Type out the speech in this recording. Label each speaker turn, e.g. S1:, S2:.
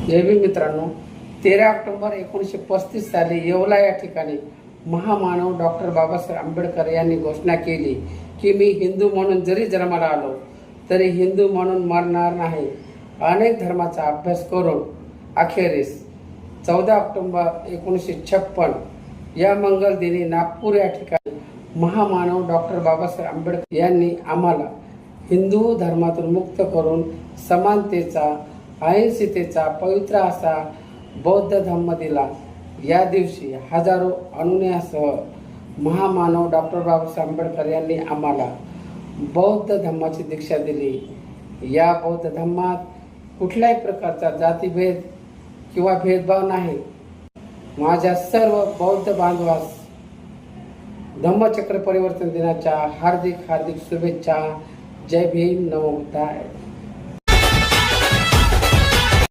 S1: जय भीम मित्रांनो, 13 ऑक्टोबर 1935 साली येवला या ठिकाणी महामानव डॉक्टर बाबासाहेब आंबेडकर यांनी घोषणा केली की मी हिंदू म्हणून जरी जन्माला आलो तरी हिंदू म्हणून मरणार नाही. अनेक धर्माचा अभ्यास करून अखेरीस 14 ऑक्टोबर 1956 या मंगल दिनी नागपूर या ठिकाणी महामानव डॉक्टर बाबासाहेब आंबेडकर यांनी आम्हाला हिंदू धर्मातून मुक्त करून समानतेचा, अहिंसतेचा पवित्र असा बौद्ध धम्म दिला. या दिवशी हजारो अनुयायांसह महामानव डॉक्टर बाबासाहेब आंबेडकर यांनी आम्हाला बौद्ध धम्माची दीक्षा दिली. या बौद्ध धम्मात कुठल्याही प्रकारचा जातीभेद किंवा भेदभाव नाही. माझ्या सर्व बौद्ध बांधवास धम्मचक्र परिवर्तन दिनाच्या हार्दिक शुभेच्छा. जय भीम, नमो बुद्धाय.